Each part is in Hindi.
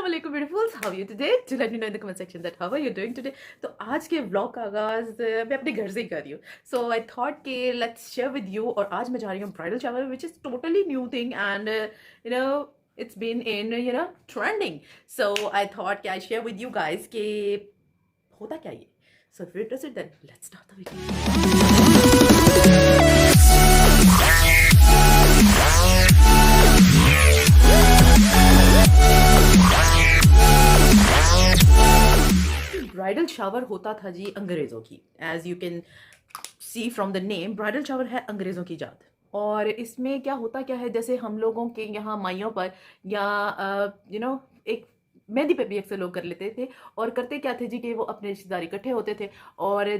Assalamualaikum beautifuls, how are you today? Do let me know in the comment section that how are you doing today. तो आज के व्लॉग का आगाज मैं अपने घर से ही कर रही हूँ. So I thought कि let's share with you. और आज मैं जा रही हूँ bridal shower, which is totally new thing and it's been in trending. So I thought कि I share with you guys कि होता क्या ये. So if you're interested, then let's start the video. Bridal shower होता था जी अंग्रेज़ों की. As you can see from the name, bridal shower है अंग्रेज़ों की जात. और इसमें क्या है, जैसे हम लोगों के यहाँ माइयों पर या एक मेहंदी पे भी अक्सर लोग कर लेते थे. और करते क्या थे जी कि वो अपने रिश्तेदार इकट्ठे होते थे और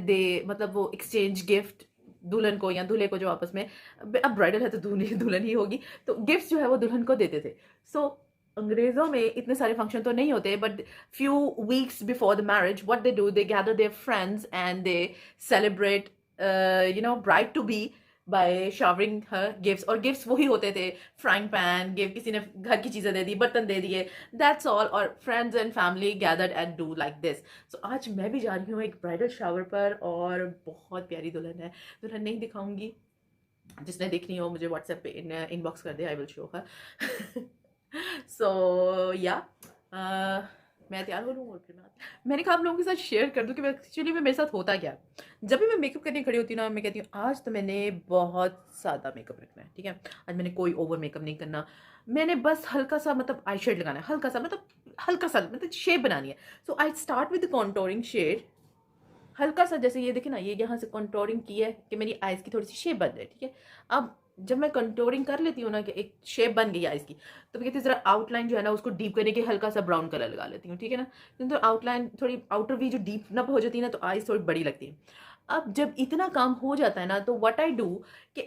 मतलब वो एक्सचेंज गिफ्ट दुल्हन को या दूल्हे को, जो आपस में, अब ब्राइडल है तो दुल्हन ही होगी, तो गिफ्ट जो है वो दुल्हन को देते थे. सो अंग्रेज़ों में इतने सारे फंक्शन तो नहीं होते, but few weeks before the marriage what they do, they gather their friends and they celebrate bride to be by showering her gifts. और गिफ्ट्स वही होते थे, फ्राइंग पैन गिफ्ट, किसी ने घर की चीज़ें दे दी, बर्तन दे दिए, दैट्स ऑल. और friends and family gathered and do like this. So आज मैं भी जा रही हूँ एक ब्राइडल शावर पर, और बहुत प्यारी दुल्हन है. दुल्हन नहीं दिखाऊंगी, जिसने देखनी हो मुझे व्हाट्सएप पे इनबॉक्स कर दे, आई विल शो हर. सो या मैं तैयार हो लूँ और फिर मैंने कहा आप लोगों के साथ शेयर कर दूँ कि एक्चुअली में मेरे साथ होता क्या. जब भी मैं मेकअप करने खड़ी होती हूँ ना, मैं कहती हूँ आज तो मैंने बहुत सादा मेकअप रखना है, ठीक है. आज मैंने कोई ओवर मेकअप नहीं करना, मैंने बस हल्का सा मतलब आई शेड लगाना है, हल्का सा मतलब शेप बनानी है. So I start with the contouring shade, हल्का सा. जैसे ये देखे ना, ये यहाँ से कंटोरिंग की है कि मेरी आइज़ की थोड़ी सी शेप बन जाए, ठीक है. अब जब मैं कंटोरिंग कर लेती हूँ ना कि एक शेप बन गई आइज़ की, तो मैं कहती हूँ ज़रा आउटलाइन जो है ना उसको डीप करने के हल्का सा ब्राउन कलर लगा लेती हूँ, ठीक है ना. तो आउटलाइन थोड़ी आउटर वी जो डीप नप हो जाती है ना, तो आइज़ थोड़ी बड़ी लगती है. अब जब इतना काम हो जाता है ना, तो व्हाट आई डू कि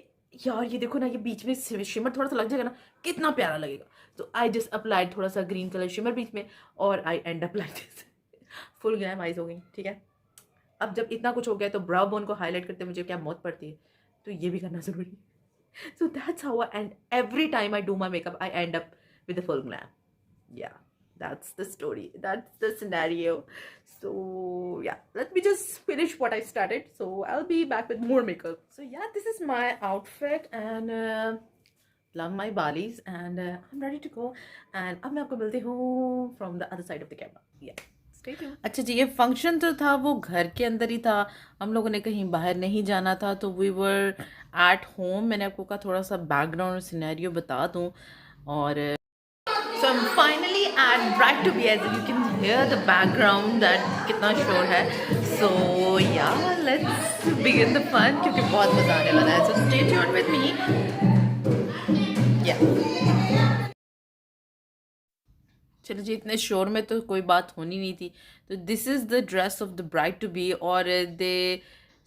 यार ये देखो ना, ये बीच में शिमर थोड़ा सा लग जाएगा ना, कितना प्यारा लगेगा. तो आई जस्ट अप्लाइड थोड़ा सा ग्रीन कलर शिमर बीच में, और I end up like this. Full glam eyes हो गई, ठीक है. अब जब इतना कुछ हो गया तो ब्राउ बोन को हाईलाइट करते मुझे क्या मौत पड़ती है, तो ये भी करना ज़रूरी है. So that's how every time I do my makeup, I end up with a full glam. Yeah, that's the story. That's the scenario. So yeah, let me just finish what I started. So I'll be back with more makeup. So yeah, this is my outfit and love my balis and I'm ready to go. And अब मैं आपको मिलती हूँ from the other side of the camera. Yeah. अच्छा जी, ये फंक्शन जो था वो घर के अंदर ही था, हम लोगों ने कहीं बाहर नहीं जाना था, तो वी वर एट होम. मैंने आपको कहा थोड़ा सा बैकग्राउंड और सिनेरियो बता दूं. और so I am finally at bride to be, as you can hear the background that कितना शोर है. सो या लेट्स बिगिन द फन, क्योंकि बहुत मज़ा आने वाला है. So stay tuned with me. या चलो जी, इतने शोर में तो कोई बात होनी नहीं थी. तो this is the dress of the bride to be, और they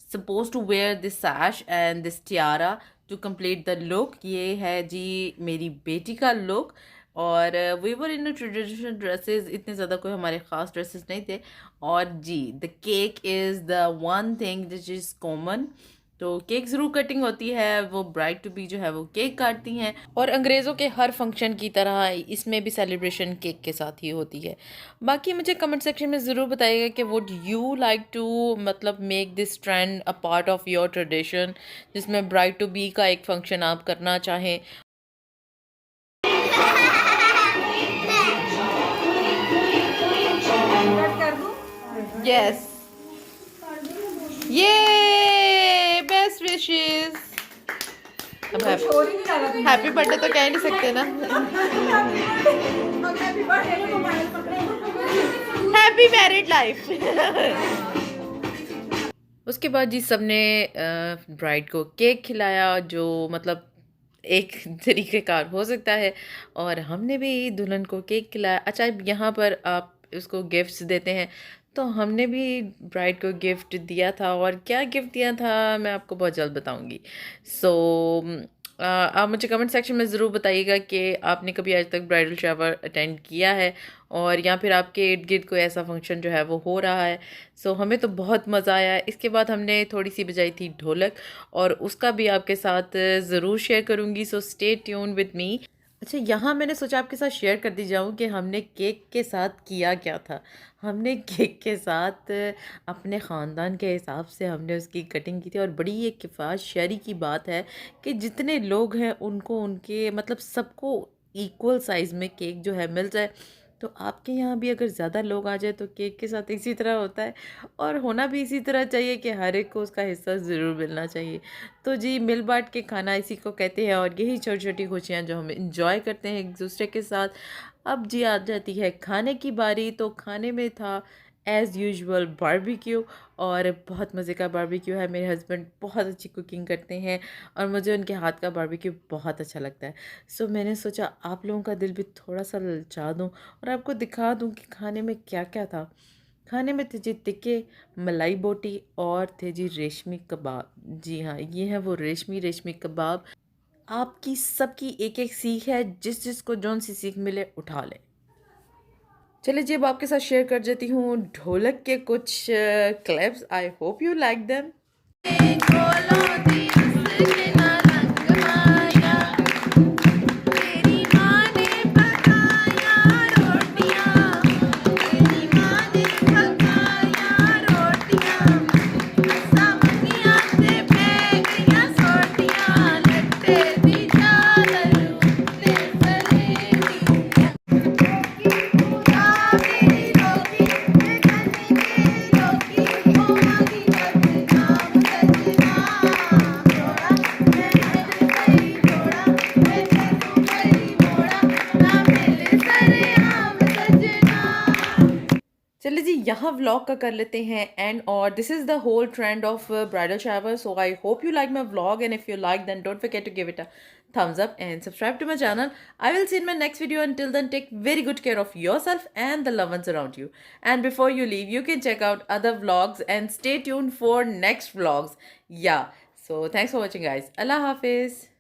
suppose to wear this sash and this tiara to complete the look. ये है जी मेरी बेटी का लुक. और we wore in traditional dresses, इतने ज़्यादा कोई हमारे ख़ास ड्रेसेस नहीं थे. और जी the cake is the one thing which is common. तो केक ज़रूर कटिंग होती है, वो ब्राइड टू बी जो है वो केक काटती हैं. और अंग्रेज़ों के हर फंक्शन की तरह इसमें भी सेलिब्रेशन केक के साथ ही होती है. बाकी मुझे कमेंट सेक्शन में ज़रूर बताइएगा कि वुड यू लाइक टू मतलब make this trend a part of your tradition, जिसमें ब्राइड टू बी का एक फंक्शन आप करना चाहें. यस, ये बेस्ट विशेस. अब हैप्पी बर्थडे तो कह नहीं सकते ना. Happy married life. उसके बाद जी सबने ब्राइड को केक खिलाया, जो मतलब एक तरीक़ेकार हो सकता है. और हमने भी दुल्हन को केक खिलाया. अच्छा, यहाँ पर आप उसको गिफ्ट्स देते हैं, तो हमने भी ब्राइड को गिफ्ट दिया था. और क्या गिफ्ट दिया था मैं आपको बहुत जल्द बताऊंगी. सो आप मुझे कमेंट सेक्शन में ज़रूर बताइएगा कि आपने कभी आज तक ब्राइडल शावर अटेंड किया है, और या फिर आपके इर्द गिर्द कोई ऐसा फंक्शन जो है वो हो रहा है. सो हमें तो बहुत मज़ा आया. इसके बाद हमने थोड़ी सी बजाई थी ढोलक, और उसका भी आपके साथ ज़रूर शेयर करूँगी. So stay tune with me. अच्छा, यहाँ मैंने सोचा आपके साथ शेयर कर दी जाऊँ कि हमने केक के साथ किया क्या था। हमने केक के साथ अपने ख़ानदान के हिसाब से हमने उसकी कटिंग की थी, और बड़ी एक किफ़ायत-शारी की बात है कि जितने लोग हैं उनको उनके मतलब सबको इक्वल साइज़ में केक जो है मिल जाए। तो आपके यहाँ भी अगर ज़्यादा लोग आ जाए तो केक के साथ इसी तरह होता है, और होना भी इसी तरह चाहिए कि हर एक को उसका हिस्सा ज़रूर मिलना चाहिए। तो जी, मिल बाँट के खाना इसी को कहते हैं, और यही छोटी-छोटी खुशियाँ जो हम एंजॉय करते हैं एक-दूसरे के साथ। अब जी आ जाती है खाने की बारी, तो खाने में था एज़ यूजुअल बारबेक्यू, और बहुत मज़े का बारबेक्यू है। मेरे हस्बैंड बहुत अच्छी कुकिंग करते हैं और मुझे उनके हाथ का बारबेक्यू बहुत अच्छा लगता है। सो मैंने सोचा आप लोगों का दिल भी थोड़ा-सा ललचा दूँ और आपको दिखा दूँ कि खाने में क्या-क्या था। खाने में थे जी टिक्के, मलाई बोटी, और थे जी रेशमी कबाब। जी हाँ, ये हैं वो रेशमी कबाब। आपकी सबकी एक-एक सीख है, जिस-जिसको जौन-सी सीख मिले उठा लें। चलिए जी, अब आपके साथ शेयर कर देती हूँ ढोलक के कुछ clips. I hope you like them. ढोलों दी उसने ना रंग माया, तेरी माँ ने पकाया रोटियां, तेरी माँ ने पकाया रोटियां, सावनियां ते बैगियां सोटियां, लट्टे दी चादर उत्ते सलेटी, आ मेरी रोटी ते कनी मेरी रोटी, ओ मांगी बदनाम सजना, जोड़ा मैं तेरे कई जोड़ा, मैं तेनू कई मोड़ा, ना मिले सरेआम सजना। चलिए जी, यहाँ व्लॉग का कर लेते हैं एंड, और this is the whole trend of bridal shower. So I hope you like my vlog, and if you like, then don't forget to give it a thumbs up and subscribe to my channel. I will see you in my next video. Until then, take very good care of yourself and the loved ones around you. And before you leave, you can check out other vlogs and stay tuned for next vlogs. Yeah. So thanks for watching, guys. Allah Hafiz.